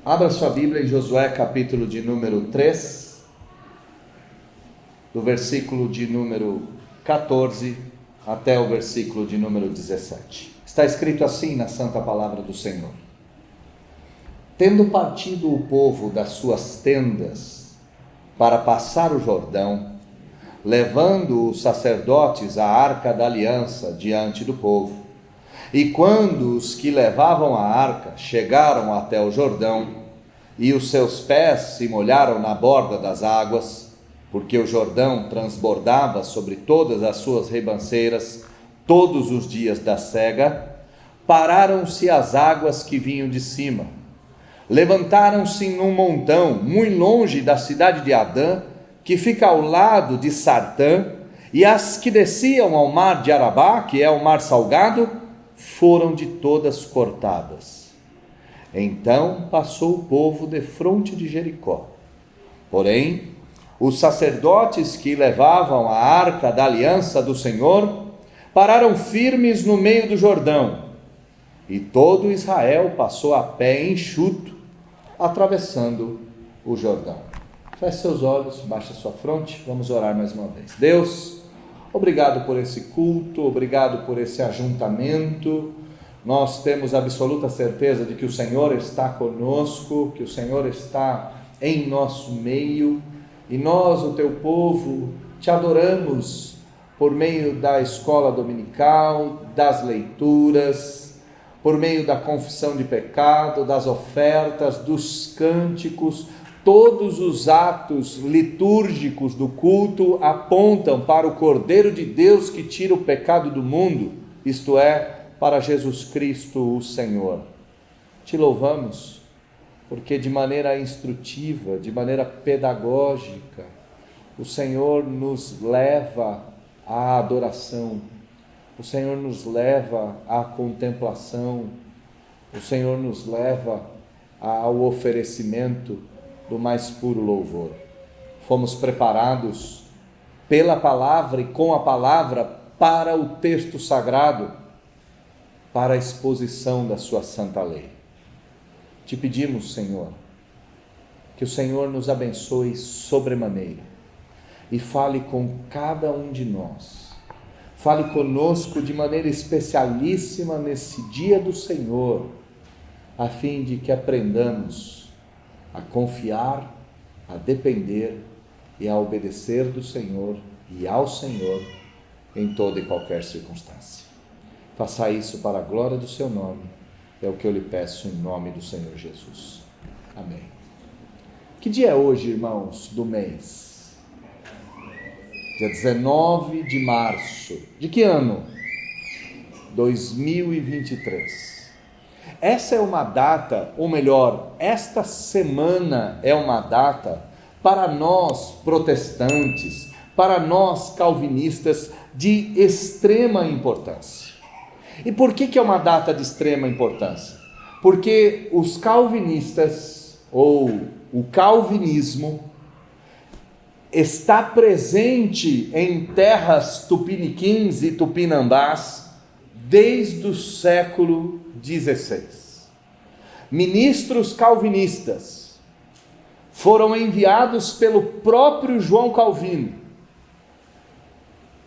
Abra sua Bíblia em Josué capítulo de número 3, do versículo de número 14 até o versículo de número 17. Está escrito assim na santa palavra do Senhor: Tendo partido o povo das suas tendas para passar o Jordão, levando os sacerdotes a arca da aliança diante do povo, e quando os que levavam a arca chegaram até o Jordão, e os seus pés se molharam na borda das águas, porque o Jordão transbordava sobre todas as suas ribanceiras todos os dias da sega, pararam-se as águas que vinham de cima. Levantaram-se num montão, muito longe da cidade de Adã, que fica ao lado de Sartã, e as que desciam ao mar de Arabá, que é o mar salgado, foram de todas cortadas. Então passou o povo defronte de Jericó. Porém, os sacerdotes que levavam a arca da aliança do Senhor pararam firmes no meio do Jordão, e todo Israel passou a pé enxuto, atravessando o Jordão. Feche seus olhos, baixe sua fronte, vamos orar mais uma vez. Deus, obrigado por esse culto, obrigado por esse ajuntamento. Nós temos absoluta certeza de que o Senhor está conosco, que o Senhor está em nosso meio, e nós, o teu povo, te adoramos por meio da escola dominical, das leituras, por meio da confissão de pecado, das ofertas, dos cânticos. Todos os atos litúrgicos do culto apontam para o Cordeiro de Deus que tira o pecado do mundo, isto é, para Jesus Cristo o Senhor. Te louvamos, porque de maneira instrutiva, de maneira pedagógica, o Senhor nos leva à adoração, o Senhor nos leva à contemplação, o Senhor nos leva ao oferecimento do mais puro louvor. Fomos preparados pela palavra e com a palavra para o texto sagrado, para a exposição da sua santa lei. Te pedimos, Senhor, que o Senhor nos abençoe sobremaneira e fale com cada um de nós. Fale conosco de maneira especialíssima nesse dia do Senhor, a fim de que aprendamos a confiar, a depender e a obedecer do Senhor e ao Senhor em toda e qualquer circunstância. Faça isso para a glória do seu nome, é o que eu lhe peço em nome do Senhor Jesus. Amém. Que dia é hoje, irmãos, do mês? Dia 19 de março. De que ano? 2023. Essa é uma data, ou melhor, esta semana é uma data para nós protestantes, para nós calvinistas, de extrema importância. E por que é uma data de extrema importância? Porque os calvinistas, ou o calvinismo, está presente em terras tupiniquins e tupinambás desde o século XVI. Ministros calvinistas foram enviados pelo próprio João Calvino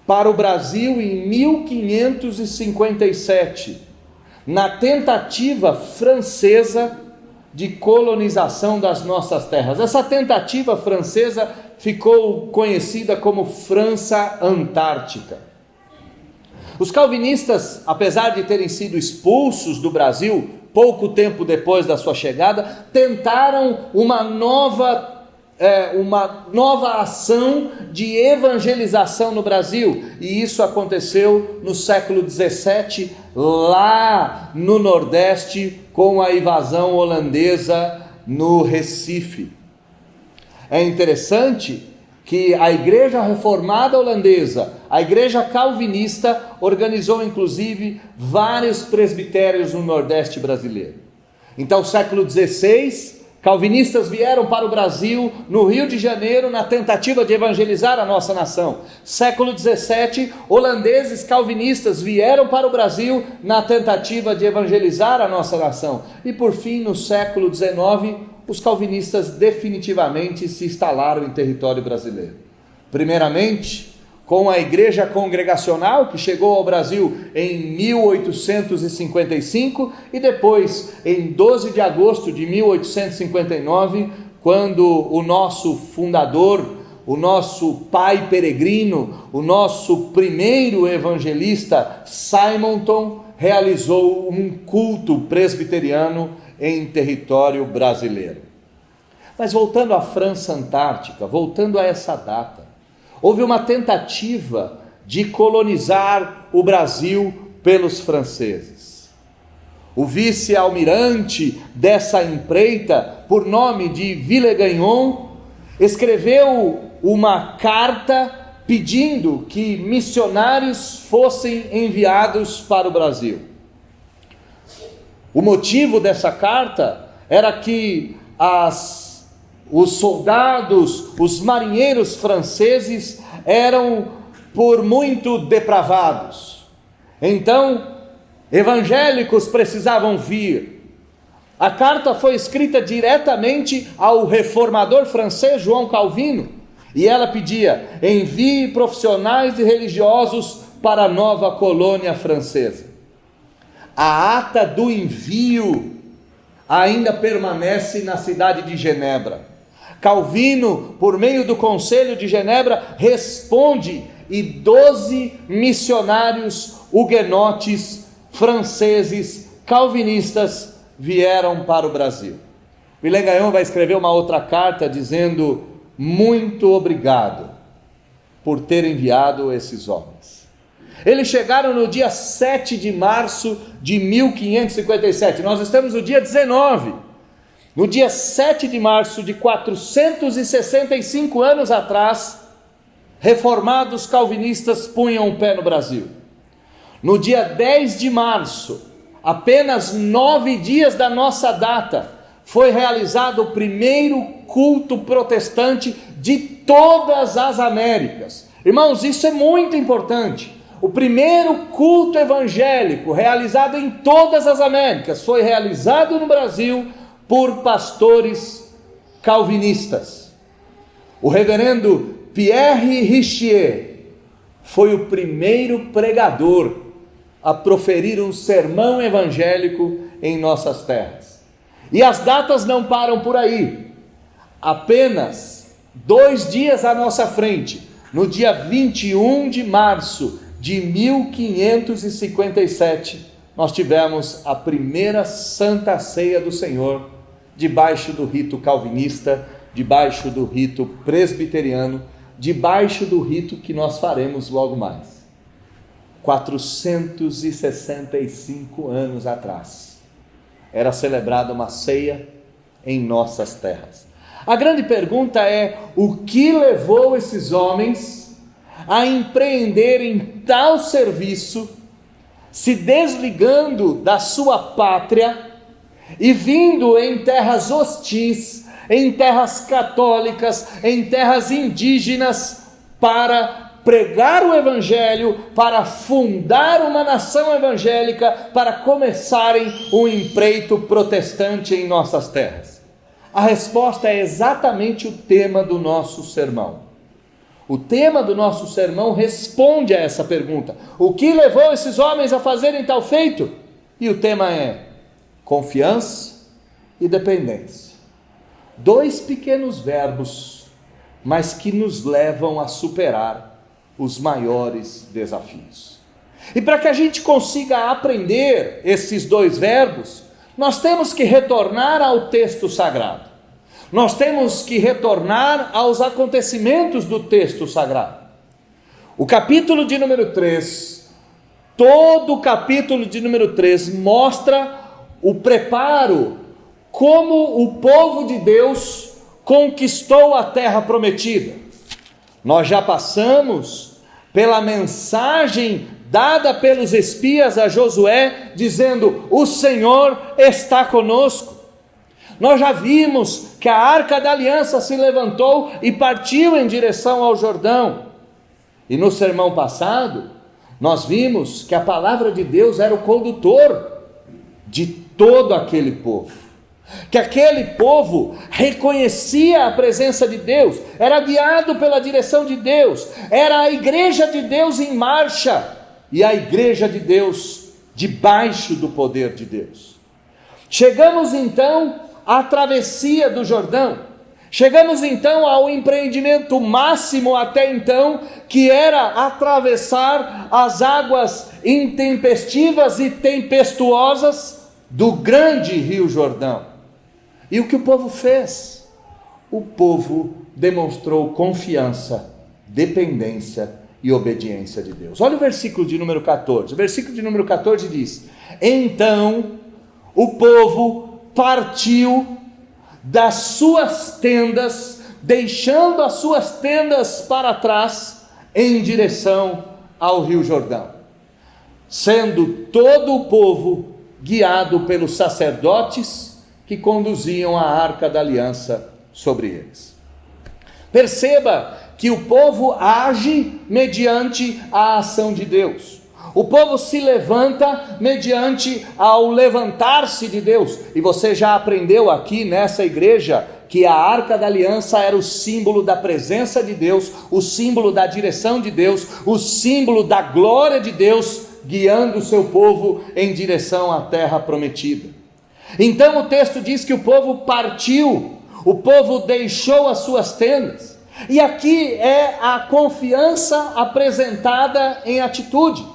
para o Brasil em 1557, na tentativa francesa de colonização das nossas terras. Essa tentativa francesa ficou conhecida como França Antártica. Os calvinistas, apesar de terem sido expulsos do Brasil pouco tempo depois da sua chegada, tentaram uma nova ação de evangelização no Brasil, e isso aconteceu no século XVII, lá no Nordeste, com a invasão holandesa no Recife. É interessante que a Igreja Reformada Holandesa, a Igreja Calvinista, organizou inclusive vários presbitérios no Nordeste brasileiro. Então, século XVI, Calvinistas vieram para o Brasil, no Rio de Janeiro, na tentativa de evangelizar a nossa nação. Século 17, holandeses calvinistas vieram para o Brasil na tentativa de evangelizar a nossa nação. E por fim, no século 19, os calvinistas definitivamente se instalaram em território brasileiro. Primeiramente, com a Igreja Congregacional, que chegou ao Brasil em 1855, e depois, em 12 de agosto de 1859, quando o nosso fundador, o nosso pai peregrino, o nosso primeiro evangelista, Simonton, realizou um culto presbiteriano em território brasileiro. Mas voltando à França Antártica, voltando a essa data, houve uma tentativa de colonizar o Brasil pelos franceses. O vice-almirante dessa empreita, por nome de Villegagnon, escreveu uma carta pedindo que missionários fossem enviados para o Brasil. O motivo dessa carta era que os soldados, os marinheiros franceses eram por muito depravados. Então, evangélicos precisavam vir. A carta foi escrita diretamente ao reformador francês João Calvino, e ela pedia: envie profissionais e religiosos para a nova colônia francesa. A ata do envio ainda permanece na cidade de Genebra. Calvino, por meio do Conselho de Genebra, responde, e 12 missionários huguenotes franceses calvinistas vieram para o Brasil. Villegagnon vai escrever uma outra carta dizendo: muito obrigado por ter enviado esses homens. Eles chegaram no dia 7 de março de 1557, nós estamos no dia 19. No dia 7 de março de 465 anos atrás, reformados calvinistas punham o pé no Brasil. No dia 10 de março, apenas 9 dias da nossa data, foi realizado o primeiro culto protestante de todas as Américas. Irmãos, isso é muito importante. O primeiro culto evangélico realizado em todas as Américas foi realizado no Brasil por pastores calvinistas. O reverendo Pierre Richier foi o primeiro pregador a proferir um sermão evangélico em nossas terras. E as datas não param por aí. Apenas 2 dias à nossa frente, no dia 21 de março de 1557, nós tivemos a primeira Santa Ceia do Senhor, debaixo do rito calvinista, debaixo do rito presbiteriano, debaixo do rito que nós faremos logo mais. 465 anos atrás, era celebrada uma ceia em nossas terras. A grande pergunta é: o que levou esses homens a empreenderem tal serviço, se desligando da sua pátria e vindo em terras hostis, em terras católicas, em terras indígenas, para pregar o evangelho, para fundar uma nação evangélica, para começarem um empreito protestante em nossas terras? A resposta é exatamente o tema do nosso sermão. O tema do nosso sermão responde a essa pergunta: o que levou esses homens a fazerem tal feito? E o tema é confiança e dependência. 2 pequenos verbos, mas que nos levam a superar os maiores desafios. E para que a gente consiga aprender esses 2 verbos, nós temos que retornar ao texto sagrado. Nós temos que retornar aos acontecimentos do texto sagrado. O capítulo de número 3, todo o capítulo de número 3 mostra o preparo, como o povo de Deus conquistou a terra prometida. Nós já passamos pela mensagem dada pelos espias a Josué, dizendo: o Senhor está conosco. Nós já vimos que a Arca da Aliança se levantou e partiu em direção ao Jordão. E no sermão passado, nós vimos que a palavra de Deus era o condutor de todo aquele povo. Que aquele povo reconhecia a presença de Deus, era guiado pela direção de Deus, era a igreja de Deus em marcha, e a igreja de Deus debaixo do poder de Deus. Chegamos então à travessia do Jordão, chegamos então ao empreendimento máximo até então, que era atravessar as águas intempestivas e tempestuosas do grande rio Jordão. E o que o povo fez? O povo demonstrou confiança, dependência e obediência de Deus. Olha o versículo de número 14. O versículo de número 14 diz: então o povo partiu das suas tendas, deixando as suas tendas para trás, em direção ao rio Jordão, sendo todo o povo guiado pelos sacerdotes que conduziam a Arca da Aliança sobre eles. Perceba que o povo age mediante a ação de Deus. O povo se levanta mediante ao levantar-se de Deus. E você já aprendeu aqui nessa igreja que a Arca da Aliança era o símbolo da presença de Deus, o símbolo da direção de Deus, o símbolo da glória de Deus, guiando o seu povo em direção à terra prometida. Então o texto diz que o povo partiu, o povo deixou as suas tendas, e aqui é a confiança apresentada em atitude.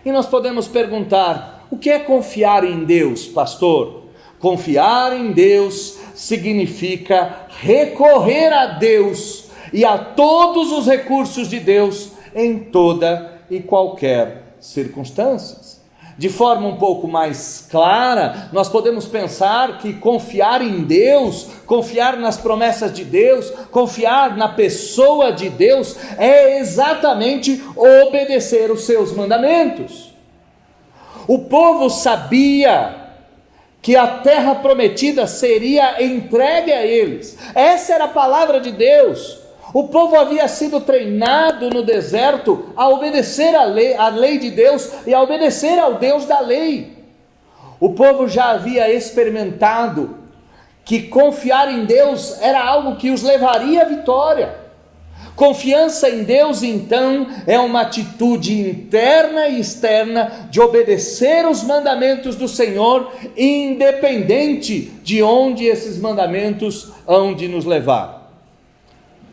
E nós podemos perguntar: o que é confiar em Deus, pastor? Confiar em Deus significa recorrer a Deus e a todos os recursos de Deus em toda e qualquer circunstância. De forma um pouco mais clara, nós podemos pensar que confiar em Deus, confiar nas promessas de Deus, confiar na pessoa de Deus, é exatamente obedecer os seus mandamentos. O povo sabia que a terra prometida seria entregue a eles. Essa era a palavra de Deus. O povo havia sido treinado no deserto a obedecer a lei de Deus e a obedecer ao Deus da lei. O povo já havia experimentado que confiar em Deus era algo que os levaria à vitória. Confiança em Deus, então, é uma atitude interna e externa de obedecer os mandamentos do Senhor, independente de onde esses mandamentos hão de nos levar.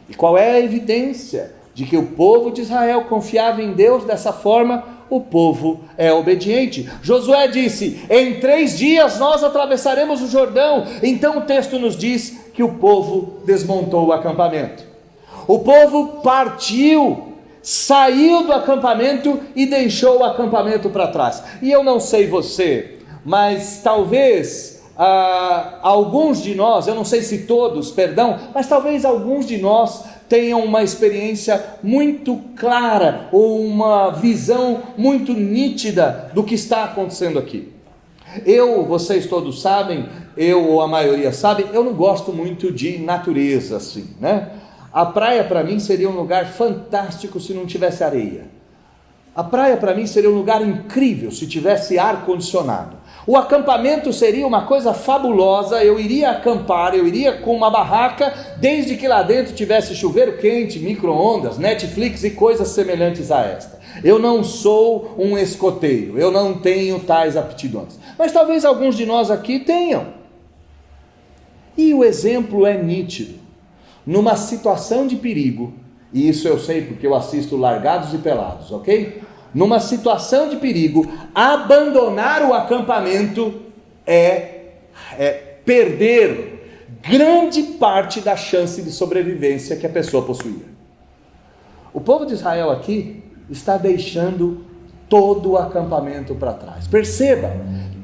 E qual é a evidência de que o povo de Israel confiava em Deus dessa forma? O povo é obediente. Josué disse: em 3 dias nós atravessaremos o Jordão. Então o texto nos diz que o povo desmontou o acampamento. O povo partiu, saiu do acampamento e deixou o acampamento para trás. E eu não sei você, mas talvez alguns de nós, eu não sei se todos, mas talvez alguns de nós tenham uma experiência muito clara, ou uma visão muito nítida do que está acontecendo aqui. Vocês todos sabem, ou a maioria sabe, eu não gosto muito de natureza assim, né? A praia para mim seria um lugar fantástico se não tivesse areia. A praia para mim seria um lugar incrível se tivesse ar-condicionado. O acampamento seria uma coisa fabulosa, eu iria acampar, eu iria com uma barraca, desde que lá dentro tivesse chuveiro quente, micro-ondas, Netflix e coisas semelhantes a esta. Eu não sou um escoteiro, eu não tenho tais aptidões, mas talvez alguns de nós aqui tenham. E o exemplo é nítido. Numa situação de perigo, e isso eu sei porque eu assisto Largados e Pelados, ok? Numa situação de perigo, abandonar o acampamento é perder grande parte da chance de sobrevivência que a pessoa possuía. O povo de Israel aqui está deixando todo o acampamento para trás. Perceba,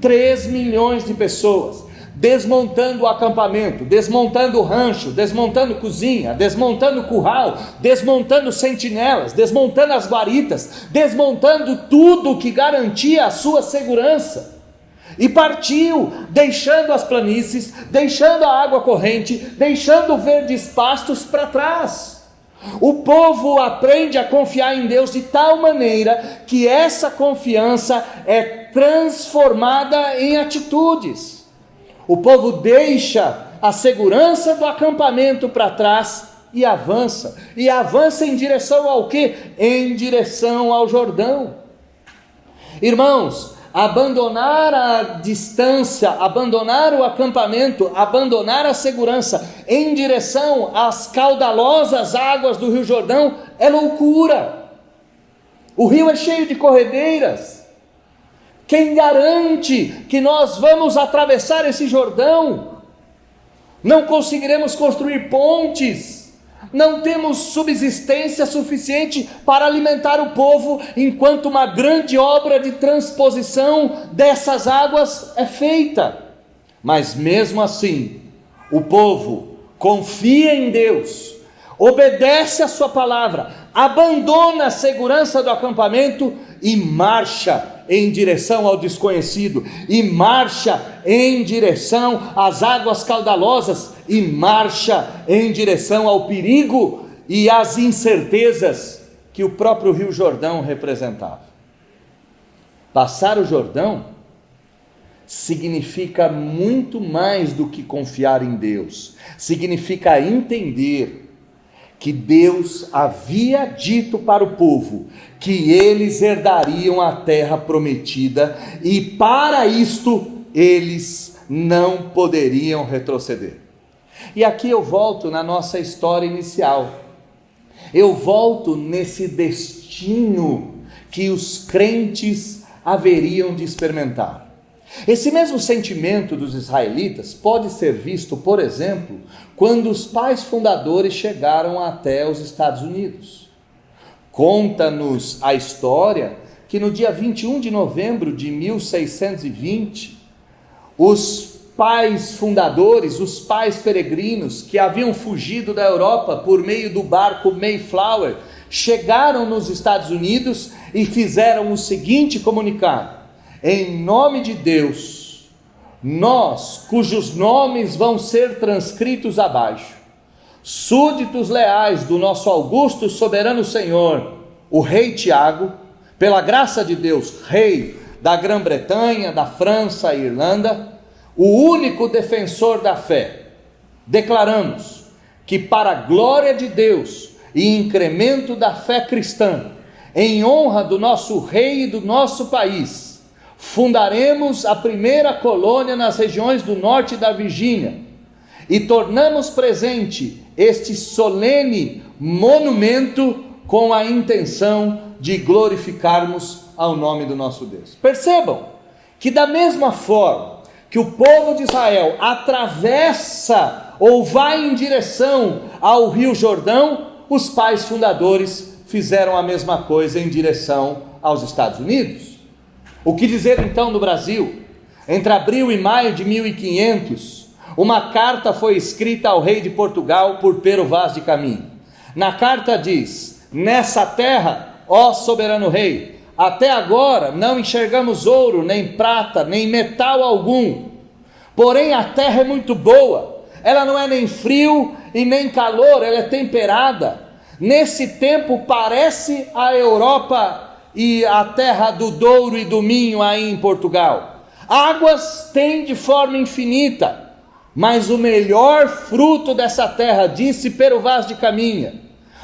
3 milhões de pessoas desmontando o acampamento, desmontando o rancho, desmontando cozinha, desmontando curral, desmontando sentinelas, desmontando as guaritas, desmontando tudo que garantia a sua segurança. e partiu, deixando as planícies, deixando a água corrente, deixando verdes pastos para trás. O povo aprende a confiar em Deus de tal maneira que essa confiança é transformada em atitudes. O povo deixa a segurança do acampamento para trás e avança em direção ao quê? Em direção ao Jordão. Irmãos, abandonar a distância, abandonar o acampamento, abandonar a segurança em direção às caudalosas águas do Rio Jordão é loucura. O rio é cheio de corredeiras. Quem garante que nós vamos atravessar esse Jordão? Não conseguiremos construir pontes. Não temos subsistência suficiente para alimentar o povo, enquanto uma grande obra de transposição dessas águas é feita. Mas mesmo assim, o povo confia em Deus, obedece a sua palavra, abandona a segurança do acampamento e marcha em direção ao desconhecido, e marcha em direção às águas caudalosas, e marcha em direção ao perigo e às incertezas que o próprio Rio Jordão representava. Passar o Jordão significa muito mais do que confiar em Deus, significa entender que Deus havia dito para o povo que eles herdariam a terra prometida, e para isto eles não poderiam retroceder. E aqui eu volto na nossa história inicial, eu volto nesse destino que os crentes haveriam de experimentar. Esse mesmo sentimento dos israelitas pode ser visto, por exemplo, quando os pais fundadores chegaram até os Estados Unidos. Conta-nos a história que no dia 21 de novembro de 1620, os pais fundadores, os pais peregrinos que haviam fugido da Europa por meio do barco Mayflower, chegaram nos Estados Unidos e fizeram o seguinte comunicado: em nome de Deus, nós, cujos nomes vão ser transcritos abaixo, súditos leais do nosso augusto soberano Senhor, o rei Tiago, pela graça de Deus, rei da Grã-Bretanha, da França e Irlanda, o único defensor da fé, declaramos que para a glória de Deus e incremento da fé cristã, em honra do nosso rei e do nosso país, fundaremos a primeira colônia nas regiões do norte da Virgínia e tornamos presente este solene monumento com a intenção de glorificarmos ao nome do nosso Deus. Percebam que da mesma forma que o povo de Israel atravessa ou vai em direção ao Rio Jordão, os pais fundadores fizeram a mesma coisa em direção aos Estados Unidos. O que dizer então do Brasil? Entre abril e maio de 1500, uma carta foi escrita ao rei de Portugal por Pero Vaz de Caminha. Na carta diz: nessa terra, ó soberano rei, até agora não enxergamos ouro, nem prata, nem metal algum. Porém a terra é muito boa, ela não é nem frio e nem calor, ela é temperada. Nesse tempo parece a Europa e a terra do Douro e do Minho aí em Portugal. Águas tem de forma infinita, mas o melhor fruto dessa terra, disse Pero Vaz de Caminha,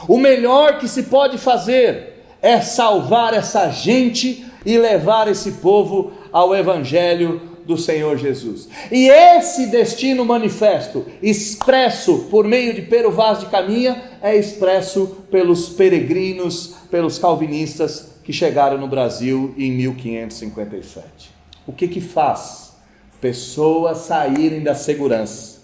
o melhor que se pode fazer é salvar essa gente e levar esse povo ao Evangelho do Senhor Jesus. E esse destino manifesto, expresso por meio de Pero Vaz de Caminha, é expresso pelos peregrinos, pelos calvinistas que chegaram no Brasil em 1557. O que faz pessoas saírem da segurança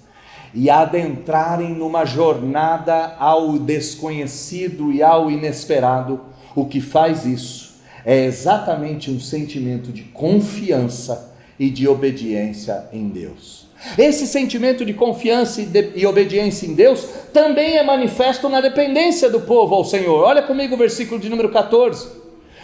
e adentrarem numa jornada ao desconhecido e ao inesperado? O que faz isso é exatamente um sentimento de confiança e de obediência em Deus. Esse sentimento de confiança e obediência em Deus também é manifesto na dependência do povo ao Senhor. Olha comigo o versículo de número 14.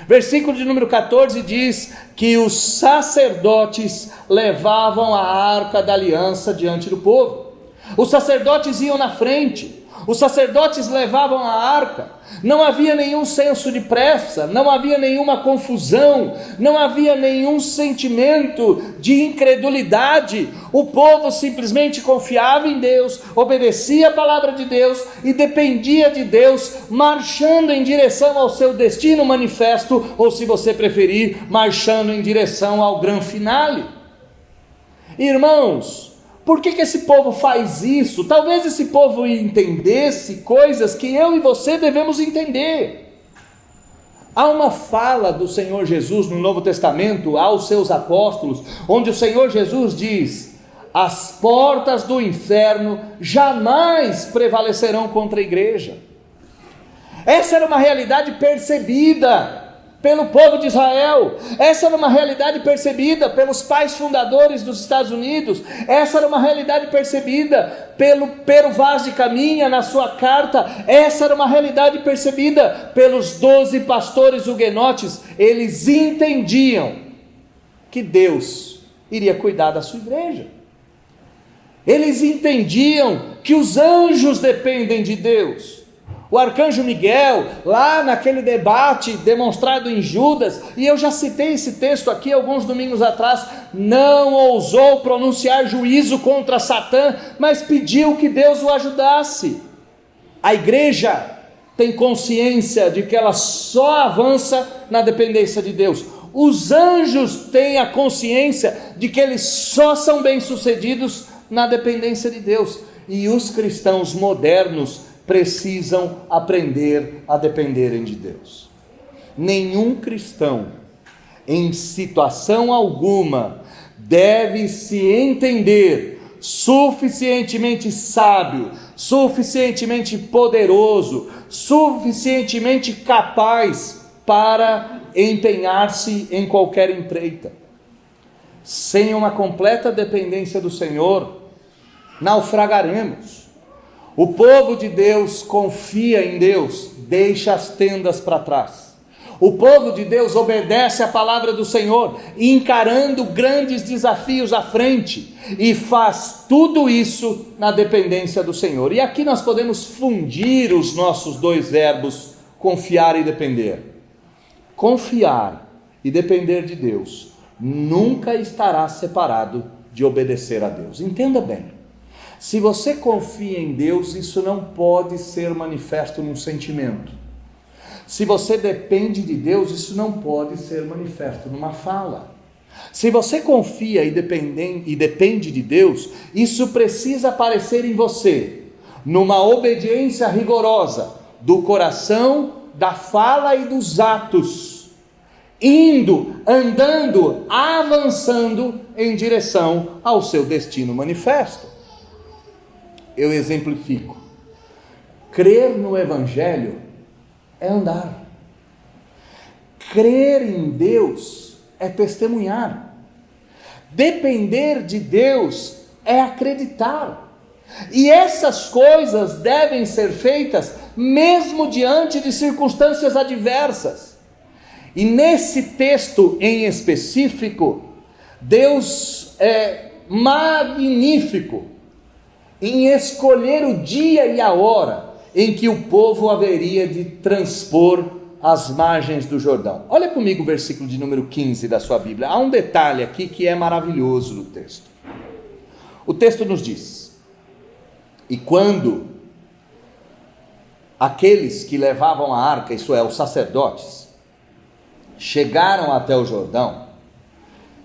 Versículo de número 14 diz que os sacerdotes levavam a arca da aliança diante do povo. Os sacerdotes iam na frente, os sacerdotes levavam a arca. Não havia nenhum senso de pressa, não havia nenhuma confusão, não havia nenhum sentimento de incredulidade. O povo simplesmente confiava em Deus, obedecia a palavra de Deus e dependia de Deus, marchando em direção ao seu destino manifesto, ou, se você preferir, marchando em direção ao grande finale. Irmãos, por que esse povo faz isso? Talvez esse povo entendesse coisas que eu e você devemos entender. Há uma fala do Senhor Jesus no Novo Testamento aos seus apóstolos, onde o Senhor Jesus diz: as portas do inferno jamais prevalecerão contra a igreja. Essa era uma realidade percebida pelo povo de Israel, essa era uma realidade percebida pelos pais fundadores dos Estados Unidos, essa era uma realidade percebida pelo Pero Vaz de Caminha na sua carta, essa era uma realidade percebida pelos 12 pastores huguenotes. Eles entendiam que Deus iria cuidar da sua igreja, eles entendiam que os anjos dependem de Deus. O arcanjo Miguel, lá naquele debate demonstrado em Judas, e eu já citei esse texto aqui alguns domingos atrás, não ousou pronunciar juízo contra Satã, mas pediu que Deus o ajudasse. A igreja tem consciência de que ela só avança na dependência de Deus. Os anjos têm a consciência de que eles só são bem-sucedidos na dependência de Deus. E os cristãos modernos precisam aprender a dependerem de Deus. Nenhum cristão, em situação alguma, deve se entender suficientemente sábio, suficientemente poderoso, suficientemente capaz para empenhar-se em qualquer empreita. Sem uma completa dependência do Senhor, naufragaremos. O povo de Deus confia em Deus, deixa as tendas para trás. O povo de Deus obedece à palavra do Senhor, encarando grandes desafios à frente, e faz tudo isso na dependência do Senhor. E aqui nós podemos fundir os nossos dois verbos, confiar e depender. Confiar e depender de Deus nunca estará separado de obedecer a Deus. Entenda bem. Se você confia em Deus, isso não pode ser manifesto num sentimento. Se você depende de Deus, isso não pode ser manifesto numa fala. Se você confia e depende de Deus, isso precisa aparecer em você, numa obediência rigorosa do coração, da fala e dos atos, indo, andando, avançando em direção ao seu destino manifesto. Eu exemplifico. Crer no Evangelho é andar. Crer em Deus é testemunhar. Depender de Deus é acreditar. E essas coisas devem ser feitas mesmo diante de circunstâncias adversas. E nesse texto em específico, Deus é magnífico em escolher o dia e a hora em que o povo haveria de transpor as margens do Jordão. Olha comigo o versículo de número 15 da sua Bíblia. Há um detalhe aqui que é maravilhoso no texto. O texto nos diz: e quando aqueles que levavam a arca, isso é, os sacerdotes, chegaram até o Jordão,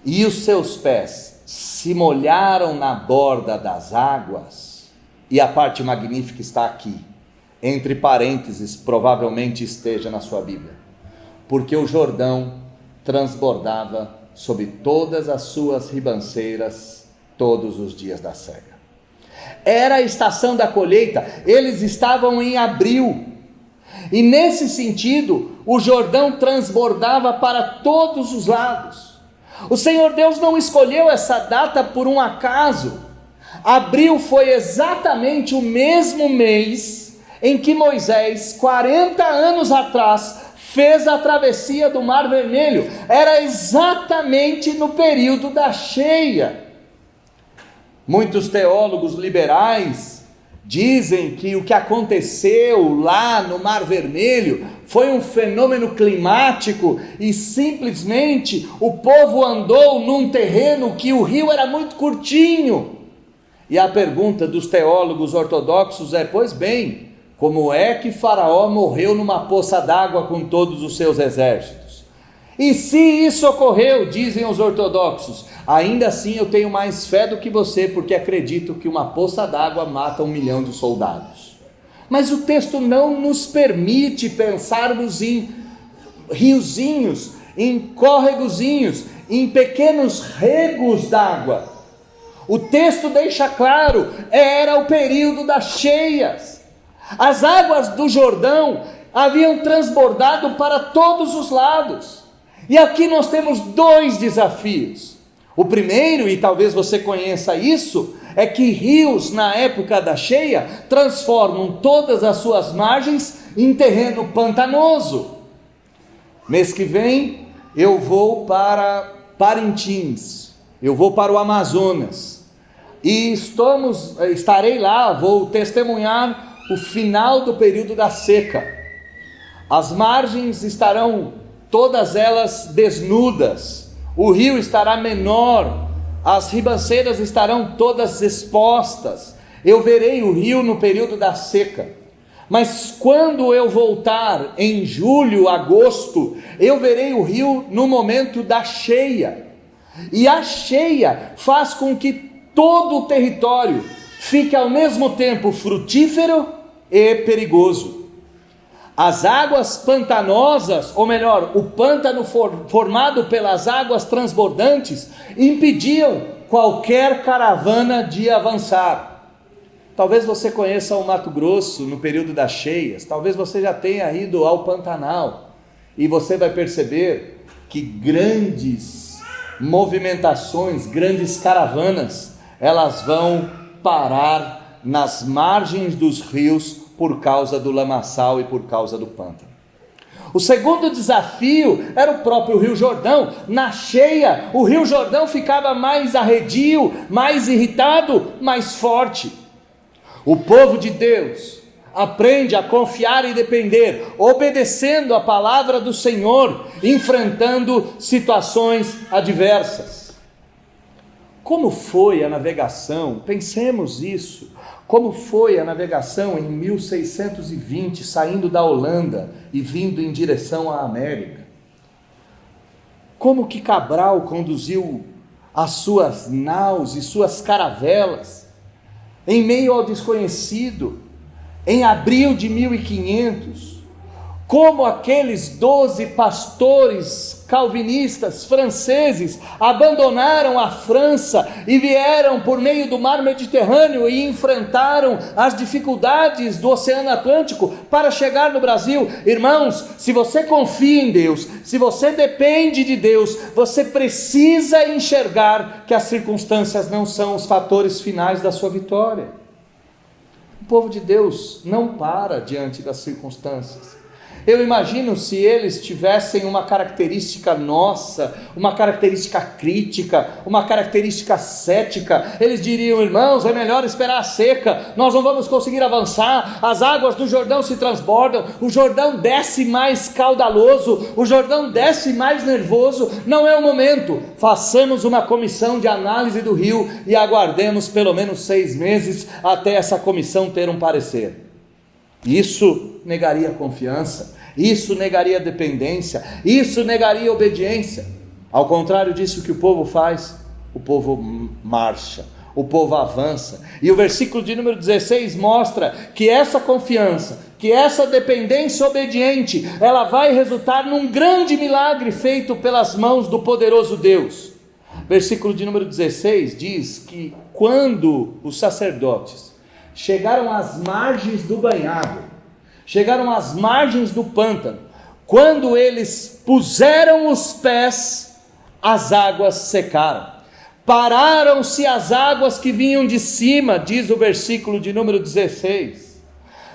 e os seus pés se molharam na borda das águas, e a parte magnífica está aqui, entre parênteses, provavelmente esteja na sua Bíblia, porque o Jordão transbordava sobre todas as suas ribanceiras todos os dias da cega. Era a estação da colheita, eles estavam em abril, e nesse sentido, o Jordão transbordava para todos os lados. O Senhor Deus não escolheu essa data por um acaso. Abril foi exatamente o mesmo mês em que Moisés, 40 anos atrás, fez a travessia do Mar Vermelho. Era exatamente no período da cheia. Muitos teólogos liberais dizem que o que aconteceu lá no Mar Vermelho foi um fenômeno climático e simplesmente o povo andou num terreno que o rio era muito curtinho. E a pergunta dos teólogos ortodoxos é: pois bem, como é que Faraó morreu numa poça d'água com todos os seus exércitos? E se isso ocorreu, dizem os ortodoxos, ainda assim eu tenho mais fé do que você, porque acredito que uma poça d'água mata 1 milhão de soldados. Mas o texto não nos permite pensarmos em riozinhos, em córregozinhos, em pequenos regos d'água. O texto deixa claro, era o período das cheias. As águas do Jordão haviam transbordado para todos os lados. E aqui nós temos 2 desafios. O primeiro, e talvez você conheça isso, é que rios na época da cheia transformam todas as suas margens em terreno pantanoso. Mês que vem eu vou para Parintins, eu vou para o Amazonas, e estarei lá, vou testemunhar o final do período da seca. As margens estarão todas elas desnudas, o rio estará menor, as ribanceiras estarão todas expostas. Eu verei o rio no período da seca. Mas quando eu voltar em julho, agosto, eu verei o rio no momento da cheia. E a cheia faz com que todo o território fique ao mesmo tempo frutífero e perigoso. As águas pantanosas, ou melhor, o pântano formado pelas águas transbordantes, impediam qualquer caravana de avançar. Talvez você conheça o Mato Grosso no período das cheias, talvez você já tenha ido ao Pantanal, e você vai perceber que grandes movimentações, grandes caravanas, elas vão parar nas margens dos rios, por causa do lamaçal e por causa do pântano. O segundo desafio era o próprio Rio Jordão. Na cheia, o Rio Jordão ficava mais arredio, mais irritado, mais forte. O povo de Deus aprende a confiar e depender, obedecendo a palavra do Senhor, enfrentando situações adversas. Como foi a navegação? Pensemos isso. Como foi a navegação em 1620, saindo da Holanda e vindo em direção à América? Como que Cabral conduziu as suas naus e suas caravelas em meio ao desconhecido, em abril de 1500? Como aqueles 12 pastores calvinistas franceses abandonaram a França e vieram por meio do mar Mediterrâneo e enfrentaram as dificuldades do Oceano Atlântico para chegar no Brasil. Irmãos, se você confia em Deus, se você depende de Deus, você precisa enxergar que as circunstâncias não são os fatores finais da sua vitória. O povo de Deus não para diante das circunstâncias. Eu imagino se eles tivessem uma característica nossa, uma característica crítica, uma característica cética, eles diriam: irmãos, é melhor esperar a seca, nós não vamos conseguir avançar, as águas do Jordão se transbordam, o Jordão desce mais caudaloso, o Jordão desce mais nervoso, não é o momento, façamos uma comissão de análise do rio e aguardemos pelo menos 6 meses até essa comissão ter um parecer. Isso negaria confiança, isso negaria dependência, isso negaria obediência. Ao contrário disso que o povo faz, o povo marcha, o povo avança. E o versículo de número 16 mostra que essa confiança, que essa dependência obediente, ela vai resultar num grande milagre feito pelas mãos do poderoso Deus. Versículo de número 16 diz que quando os sacerdotes chegaram às margens do banhado, chegaram às margens do pântano, quando eles puseram os pés, as águas secaram, pararam-se as águas que vinham de cima, diz o versículo de número 16,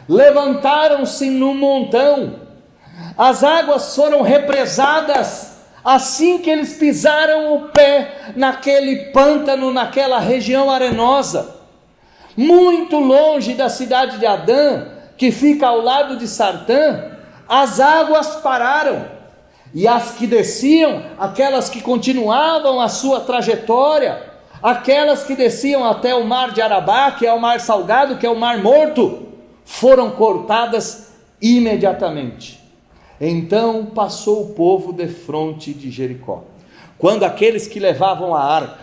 levantaram-se num montão, As águas foram represadas assim que eles pisaram o pé naquele pântano, naquela região arenosa, muito longe da cidade de Adã, que fica ao lado de Sartã. As águas pararam, e as que desciam, aquelas que continuavam a sua trajetória, aquelas que desciam até o mar de Arabá, que é o mar salgado, que é o mar morto, foram cortadas imediatamente. Então passou o povo defronte de Jericó. Quando aqueles que levavam a arca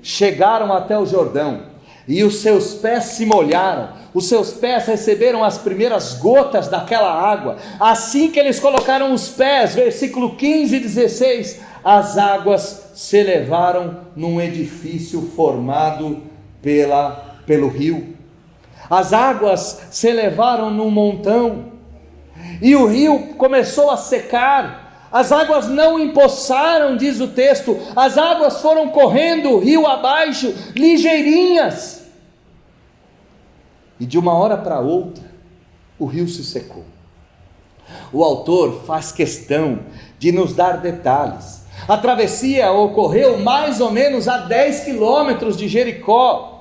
chegaram até o Jordão, e os seus pés se molharam, os seus pés receberam as primeiras gotas daquela água, assim que eles colocaram os pés, versículo 15 e 16, as águas se elevaram num edifício formado pelo rio. As águas se elevaram num montão, e o rio começou a secar. As águas não empoçaram, diz o texto, as águas foram correndo rio abaixo, ligeirinhas, e de uma hora para outra o rio se secou. O autor faz questão de nos dar detalhes. A travessia ocorreu mais ou menos a 10 quilômetros de Jericó.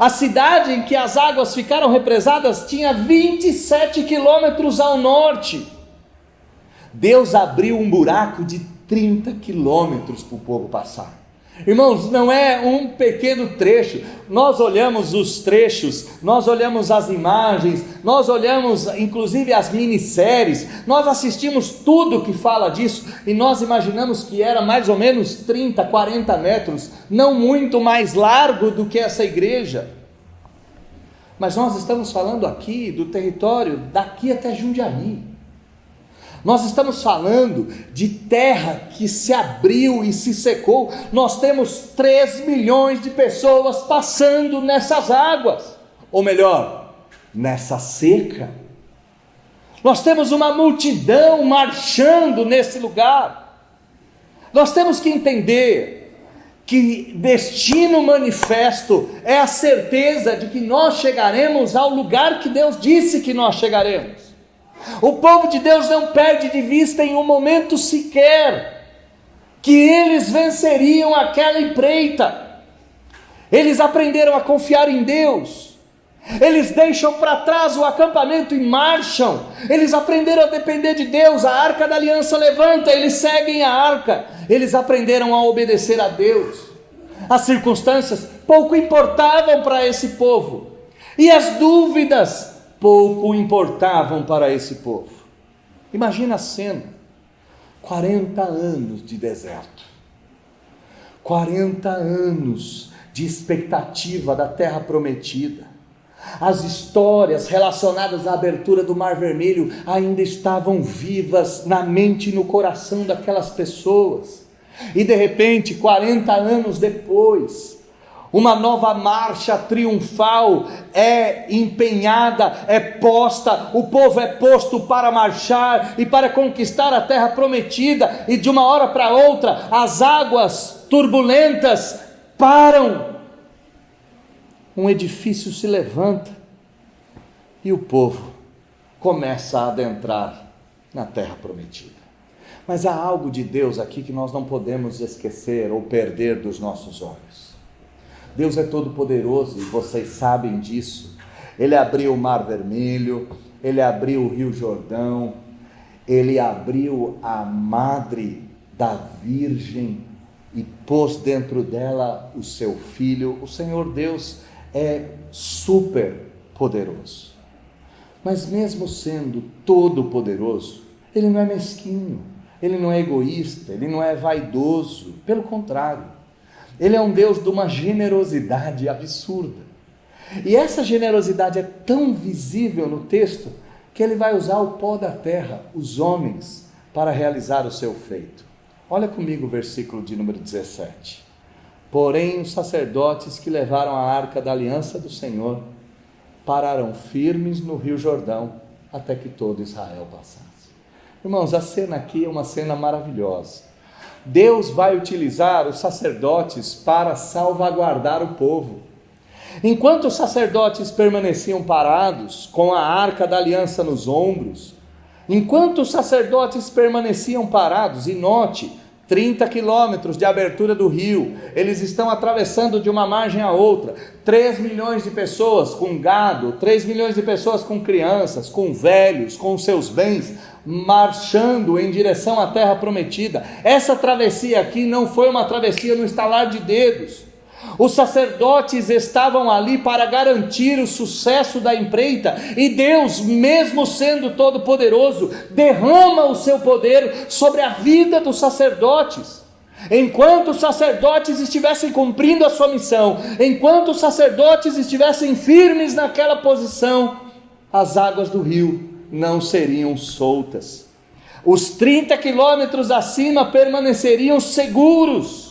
A cidade em que as águas ficaram represadas tinha 27 quilômetros ao norte. Deus abriu um buraco de 30 quilômetros para o povo passar. Irmãos, não é um pequeno trecho. Nós olhamos os trechos, nós olhamos as imagens, nós olhamos inclusive as minisséries, nós assistimos tudo que fala disso, e nós imaginamos que era mais ou menos 30, 40 metros, não muito mais largo do que essa igreja. Mas nós estamos falando aqui do território daqui até Jundiaí. Nós estamos falando de terra que se abriu e se secou. Nós temos 3 milhões de pessoas passando nessas águas, ou melhor, nessa seca. Nós temos uma multidão marchando nesse lugar. Nós temos que entender que destino manifesto é a certeza de que nós chegaremos ao lugar que Deus disse que nós chegaremos. O povo de Deus não perde de vista em um momento sequer que eles venceriam aquela empreita. Eles aprenderam a confiar em Deus. Eles deixam para trás o acampamento e marcham. Eles aprenderam a depender de Deus. A arca da aliança levanta, eles seguem a arca. Eles aprenderam a obedecer a Deus. As circunstâncias pouco importavam para esse povo, e as dúvidas pouco importavam para esse povo. Imagina a cena: 40 anos de deserto, 40 anos de expectativa da terra prometida. As histórias relacionadas à abertura do Mar Vermelho ainda estavam vivas na mente e no coração daquelas pessoas, e de repente, 40 anos depois, uma nova marcha triunfal é empenhada, é posta, o povo é posto para marchar e para conquistar a terra prometida, e de uma hora para outra, as águas turbulentas param, um edifício se levanta, e o povo começa a adentrar na terra prometida. Mas há algo de Deus aqui que nós não podemos esquecer ou perder dos nossos olhos. Deus é todo poderoso, e vocês sabem disso. Ele abriu o Mar Vermelho, Ele abriu o Rio Jordão, Ele abriu a madre da Virgem e pôs dentro dela o seu Filho. O Senhor Deus é super poderoso. Mas mesmo sendo todo poderoso, Ele não é mesquinho, Ele não é egoísta, Ele não é vaidoso. Pelo contrário, Ele é um Deus de uma generosidade absurda. E essa generosidade é tão visível no texto, que Ele vai usar o pó da terra, os homens, para realizar o seu feito. Olha comigo o versículo de número 17. Porém os sacerdotes que levaram a arca da aliança do Senhor pararam firmes no Rio Jordão, até que todo Israel passasse. Irmãos, a cena aqui é uma cena maravilhosa. Deus vai utilizar os sacerdotes para salvaguardar o povo. Enquanto os sacerdotes permaneciam parados, com a arca da aliança nos ombros, Enquanto os sacerdotes permaneciam parados, e note, 30 quilômetros de abertura do rio, eles estão atravessando de uma margem a outra, 3 milhões de pessoas com gado, 3 milhões de pessoas com crianças, com velhos, com seus bens, marchando em direção à terra prometida. Essa travessia aqui não foi uma travessia no estalar de dedos. Os sacerdotes estavam ali para garantir o sucesso da empreita, e Deus, mesmo sendo todo-poderoso, derrama o seu poder sobre a vida dos sacerdotes. Enquanto os sacerdotes estivessem cumprindo a sua missão, enquanto os sacerdotes estivessem firmes naquela posição, as águas do rio não seriam soltas. Os 30 quilômetros acima permaneceriam seguros,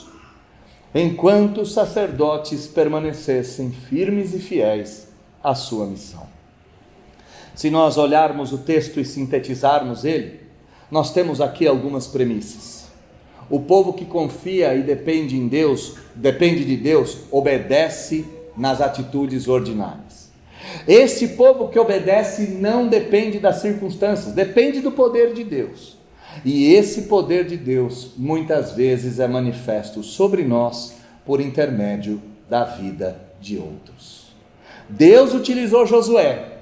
enquanto os sacerdotes permanecessem firmes e fiéis à sua missão. Se nós olharmos o texto e sintetizarmos ele, nós temos aqui algumas premissas. O povo que confia e depende de Deus, obedece nas atitudes ordinárias. Esse povo que obedece não depende das circunstâncias, depende do poder de Deus. E esse poder de Deus muitas vezes é manifesto sobre nós por intermédio da vida de outros. Deus utilizou Josué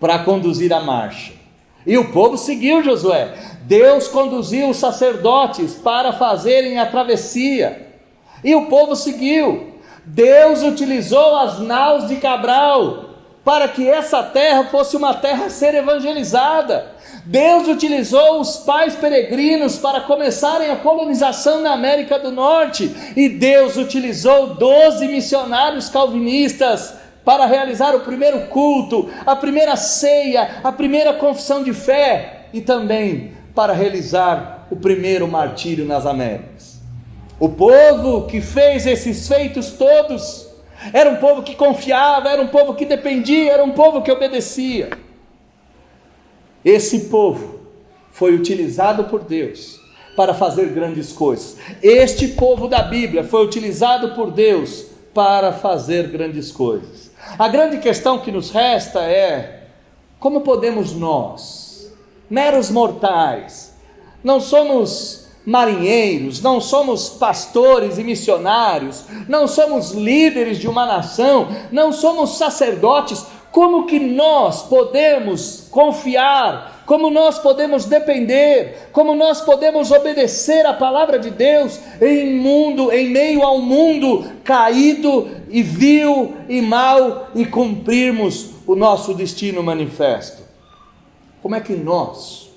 para conduzir a marcha, e o povo seguiu Josué. Deus conduziu os sacerdotes para fazerem a travessia, e o povo seguiu. Deus utilizou as naus de Cabral para que essa terra fosse uma terra a ser evangelizada. Deus utilizou os pais peregrinos para começarem a colonização na América do Norte, e Deus utilizou 12 missionários calvinistas para realizar o primeiro culto, a primeira ceia, a primeira confissão de fé, e também para realizar o primeiro martírio nas Américas. O povo que fez esses feitos todos era um povo que confiava, era um povo que dependia, era um povo que obedecia. Esse povo foi utilizado por Deus para fazer grandes coisas. Este povo da Bíblia foi utilizado por Deus para fazer grandes coisas. A grande questão que nos resta é: como podemos nós, meros mortais, não somos marinheiros, não somos pastores e missionários, não somos líderes de uma nação, não somos sacerdotes, como que nós podemos confiar, como nós podemos depender, como nós podemos obedecer a palavra de Deus em meio a um mundo caído e vil e mau, e cumprirmos o nosso destino manifesto? Como é que nós,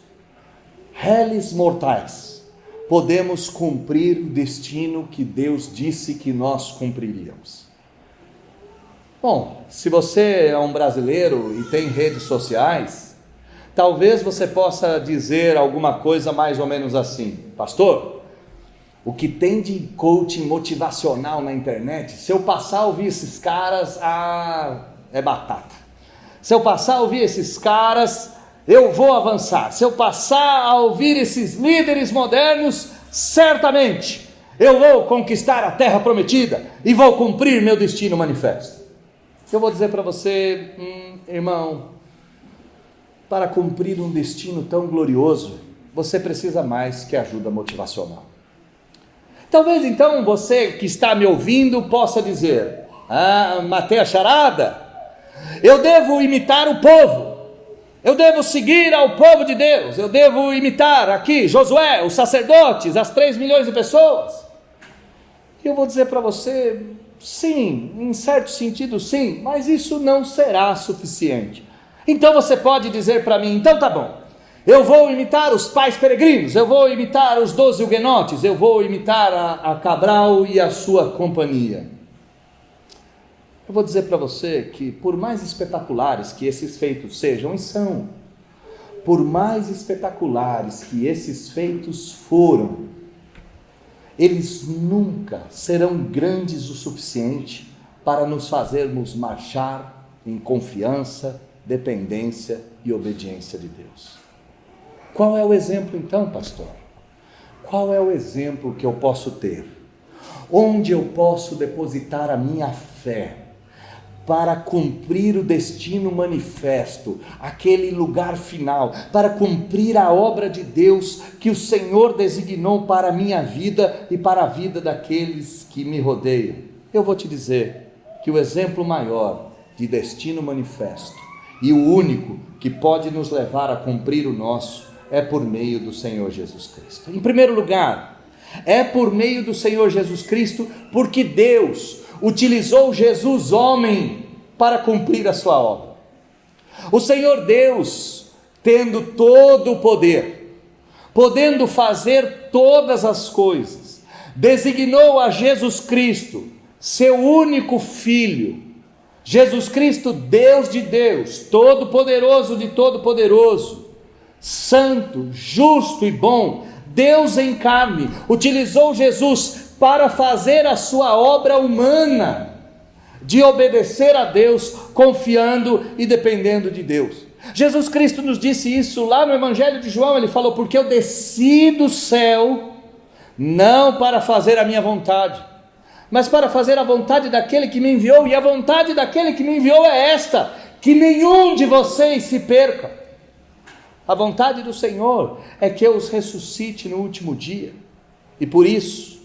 réis mortais, podemos cumprir o destino que Deus disse que nós cumpriríamos? Bom, se você é um brasileiro e tem redes sociais, talvez você possa dizer alguma coisa mais ou menos assim: pastor, o que tem de coaching motivacional na internet, se eu passar a ouvir esses caras, é batata. Se eu passar a ouvir esses caras, eu vou avançar. Se eu passar a ouvir esses líderes modernos, certamente eu vou conquistar a terra prometida e vou cumprir meu destino manifesto. Eu vou dizer para você, irmão, para cumprir um destino tão glorioso, você precisa mais que ajuda motivacional. Talvez então você que está me ouvindo possa dizer: matei a charada, eu devo imitar o povo, eu devo seguir ao povo de Deus, eu devo imitar aqui Josué, os sacerdotes, as 3 milhões de pessoas. E eu vou dizer para você: sim, em certo sentido sim, mas isso não será suficiente. Então você pode dizer para mim: então tá bom, eu vou imitar os pais peregrinos, eu vou imitar os 12 huguenotes, eu vou imitar a Cabral e a sua companhia. Eu vou dizer para você que, por mais espetaculares que esses feitos sejam, e são, por mais espetaculares que esses feitos foram, eles nunca serão grandes o suficiente para nos fazermos marchar em confiança, dependência e obediência de Deus. Qual é o exemplo então, pastor? Qual é o exemplo que eu posso ter? Onde eu posso depositar a minha fé para cumprir o destino manifesto, aquele lugar final, para cumprir a obra de Deus que o Senhor designou para a minha vida e para a vida daqueles que me rodeiam. Eu vou te dizer que o exemplo maior de destino manifesto e o único que pode nos levar a cumprir o nosso é por meio do Senhor Jesus Cristo. Em primeiro lugar, é por meio do Senhor Jesus Cristo, porque Deus utilizou Jesus homem para cumprir a sua obra. O Senhor Deus, tendo todo o poder, podendo fazer todas as coisas, designou a Jesus Cristo, seu único Filho, Jesus Cristo, Deus de Deus, Todo-Poderoso de Todo-Poderoso, Santo, justo e bom, Deus em carne, utilizou Jesus para fazer a sua obra humana, de obedecer a Deus, confiando e dependendo de Deus. Jesus Cristo nos disse isso lá no Evangelho de João. Ele falou: porque eu desci do céu, não para fazer a minha vontade, mas para fazer a vontade daquele que me enviou, e a vontade daquele que me enviou é esta, que nenhum de vocês se perca. A vontade do Senhor é que eu os ressuscite no último dia, e por isso,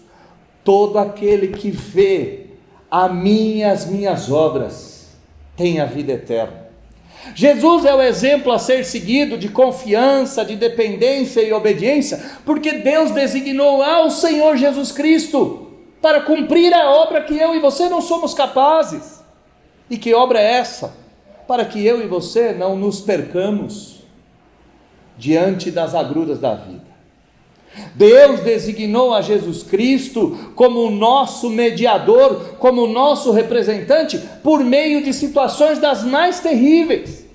todo aquele que vê as minhas obras tem a vida eterna. Jesus é o exemplo a ser seguido de confiança, de dependência e obediência, porque Deus designou ao Senhor Jesus Cristo para cumprir a obra que eu e você não somos capazes. E que obra é essa? Para que eu e você não nos percamos diante das agruras da vida. Deus designou a Jesus Cristo como o nosso mediador, como o nosso representante, por meio de situações das mais terríveis.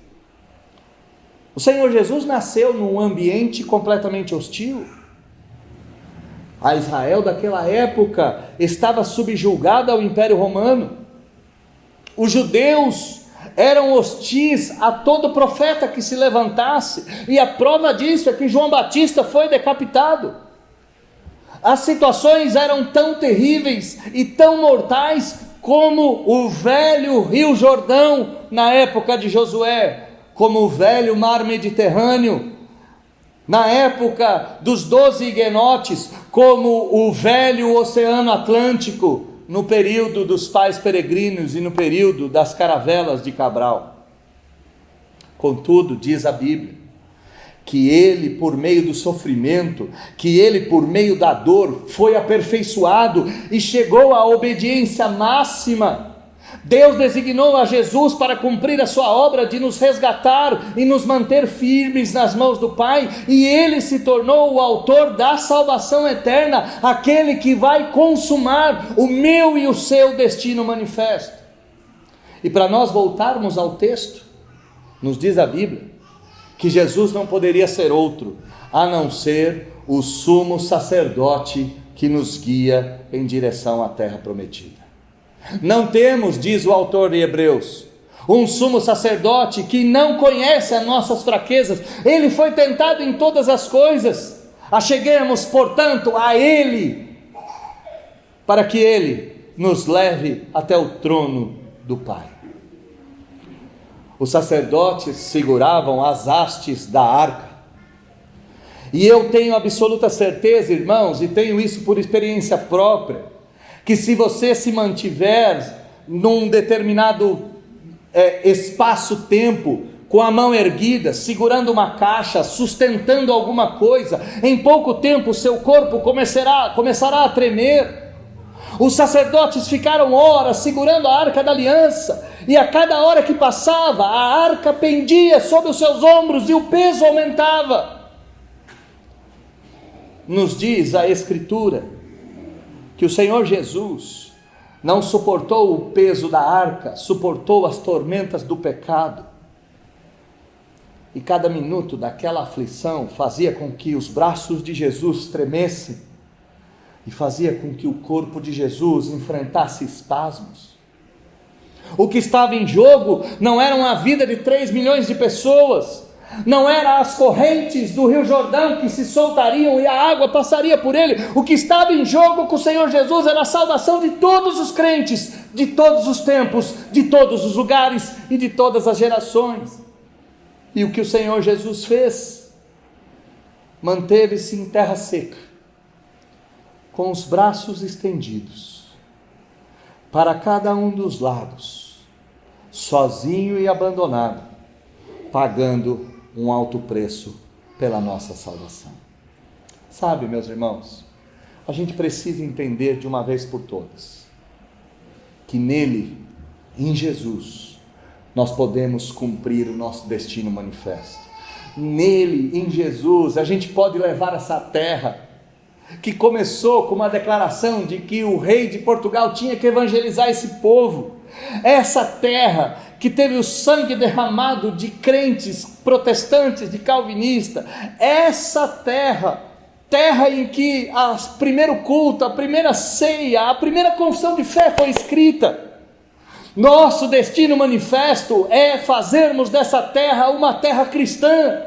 O Senhor Jesus nasceu num ambiente completamente hostil. A Israel daquela época estava subjugada ao Império Romano. Os judeus eram hostis a todo profeta que se levantasse, e a prova disso é que João Batista foi decapitado. As situações eram tão terríveis e tão mortais como o velho Rio Jordão na época de Josué, como o velho Mar Mediterrâneo na época dos 12 Huguenotes, como o velho Oceano Atlântico no período dos pais peregrinos e no período das caravelas de Cabral. Contudo, diz a Bíblia, que ele, por meio do sofrimento, que ele, por meio da dor, foi aperfeiçoado e chegou à obediência máxima. Deus designou a Jesus para cumprir a sua obra de nos resgatar e nos manter firmes nas mãos do Pai, e ele se tornou o autor da salvação eterna, aquele que vai consumar o meu e o seu destino manifesto. E para nós voltarmos ao texto, nos diz a Bíblia que Jesus não poderia ser outro a não ser o sumo sacerdote que nos guia em direção à terra prometida. Não temos, diz o autor de Hebreus, um sumo sacerdote que não conhece as nossas fraquezas. Ele foi tentado em todas as coisas. Acheguemos, portanto, a Ele, para que Ele nos leve até o trono do Pai. Os sacerdotes seguravam as hastes da arca, e eu tenho absoluta certeza, irmãos, e tenho isso por experiência própria, que se você se mantiver num determinado espaço-tempo, com a mão erguida, segurando uma caixa, sustentando alguma coisa, em pouco tempo o seu corpo começará a tremer. Os sacerdotes ficaram horas segurando a arca da aliança, e a cada hora que passava, a arca pendia sobre os seus ombros e o peso aumentava. Nos diz a Escritura que o Senhor Jesus não suportou o peso da arca, suportou as tormentas do pecado, e cada minuto daquela aflição fazia com que os braços de Jesus tremessem, e fazia com que o corpo de Jesus enfrentasse espasmos. O que estava em jogo não era a vida de 3 milhões de pessoas, Não eram as correntes do Rio Jordão que se soltariam e a água passaria por ele. O que estava em jogo com o Senhor Jesus era a salvação de todos os crentes, de todos os tempos, de todos os lugares e de todas as gerações. E o que o Senhor Jesus fez? Manteve-se em terra seca, com os braços estendidos para cada um dos lados, sozinho e abandonado, pagando um alto preço pela nossa salvação. Sabe, meus irmãos, a gente precisa entender de uma vez por todas, que nele, em Jesus, nós podemos cumprir o nosso destino manifesto. Nele, em Jesus, a gente pode levar essa terra, que começou com uma declaração de que o rei de Portugal tinha que evangelizar esse povo, essa terra que teve o sangue derramado de crentes protestantes, de calvinistas, essa terra em que o primeiro culto, a primeira ceia, a primeira confissão de fé foi escrita. Nosso destino manifesto é fazermos dessa terra uma terra cristã,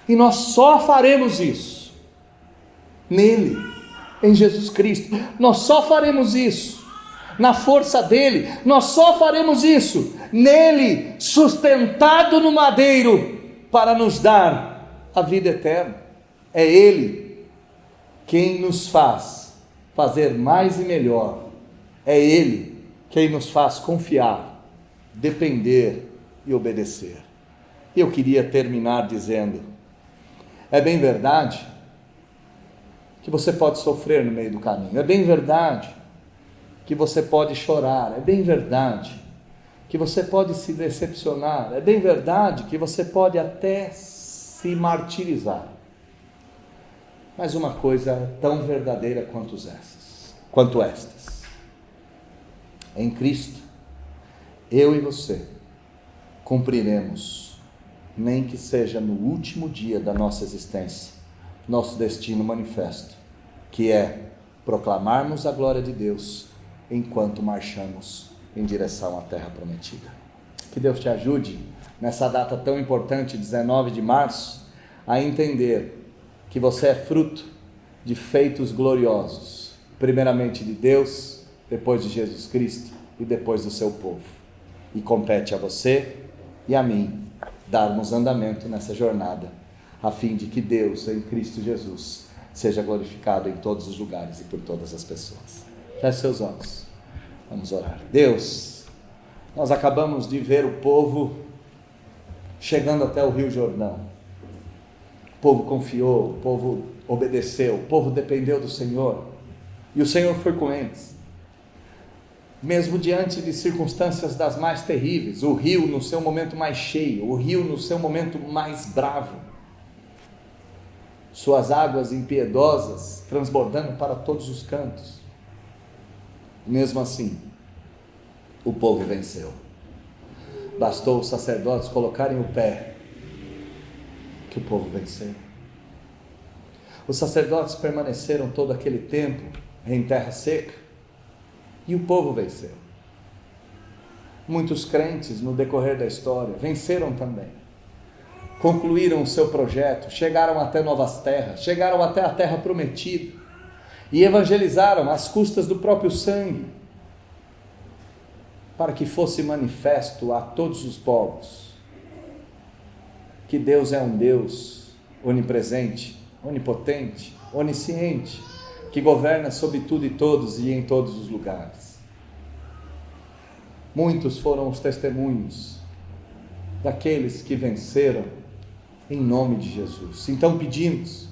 e nós só faremos isso nele, em Jesus Cristo. Nós só faremos isso na força dele. Nós só faremos isso nele, sustentado no madeiro, para nos dar a vida eterna. É ele quem nos faz fazer mais e melhor. É ele quem nos faz confiar, depender e obedecer. E eu queria terminar dizendo: é bem verdade que você pode sofrer no meio do caminho, é bem verdade que você pode chorar, é bem verdade que você pode se decepcionar, é bem verdade que você pode até se martirizar, mas uma coisa é tão verdadeira quanto estas: em Cristo, eu e você cumpriremos, nem que seja no último dia da nossa existência, nosso destino manifesto, que é proclamarmos a glória de Deus enquanto marchamos em direção à terra prometida. Que Deus te ajude nessa data tão importante, 19 de março, a entender que você é fruto de feitos gloriosos, primeiramente de Deus, depois de Jesus Cristo e depois do seu povo. E compete a você e a mim darmos andamento nessa jornada, a fim de que Deus, em Cristo Jesus, seja glorificado em todos os lugares e por todas as pessoas. Feche seus olhos, vamos orar. Deus, nós acabamos de ver o povo chegando até o Rio Jordão. O povo confiou, o povo obedeceu, o povo dependeu do Senhor, e o Senhor foi com eles. Mesmo diante de circunstâncias das mais terríveis, o rio no seu momento mais cheio, o rio no seu momento mais bravo, suas águas impiedosas transbordando para todos os cantos, mesmo assim, o povo venceu. Bastou os sacerdotes colocarem o pé, que o povo venceu. Os sacerdotes permaneceram todo aquele tempo em terra seca, e o povo venceu. Muitos crentes no decorrer da história venceram também, concluíram o seu projeto, chegaram até novas terras, chegaram até a terra prometida, e evangelizaram às custas do próprio sangue, para que fosse manifesto a todos os povos que Deus é um Deus onipresente, onipotente, onisciente, que governa sobre tudo e todos e em todos os lugares. Muitos foram os testemunhos daqueles que venceram em nome de Jesus. Então pedimos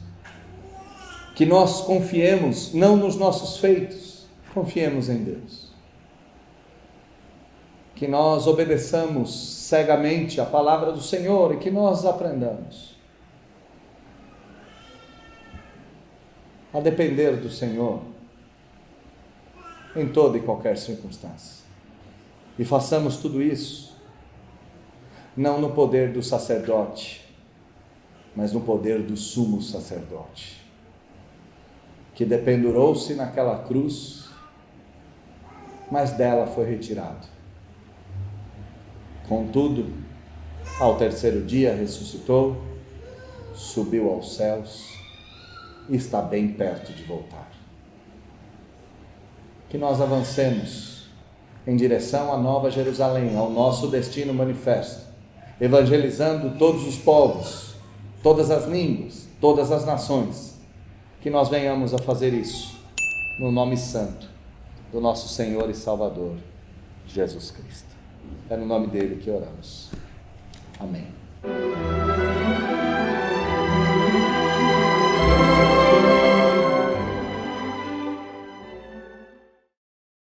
que nós confiemos não nos nossos feitos, confiemos em Deus. Que nós obedeçamos cegamente a palavra do Senhor e que nós aprendamos a depender do Senhor em toda e qualquer circunstância. E façamos tudo isso não no poder do sacerdote, mas no poder do sumo sacerdote, que dependurou-se naquela cruz, mas dela foi retirado. Contudo, Ao terceiro dia ressuscitou, subiu aos céus e está bem perto de voltar. Que nós avancemos em direção à Nova Jerusalém, ao nosso destino manifesto, evangelizando todos os povos, todas as línguas, todas as nações. Que nós venhamos a fazer isso no nome santo do nosso Senhor e Salvador, Jesus Cristo. É no nome dele que oramos. Amém.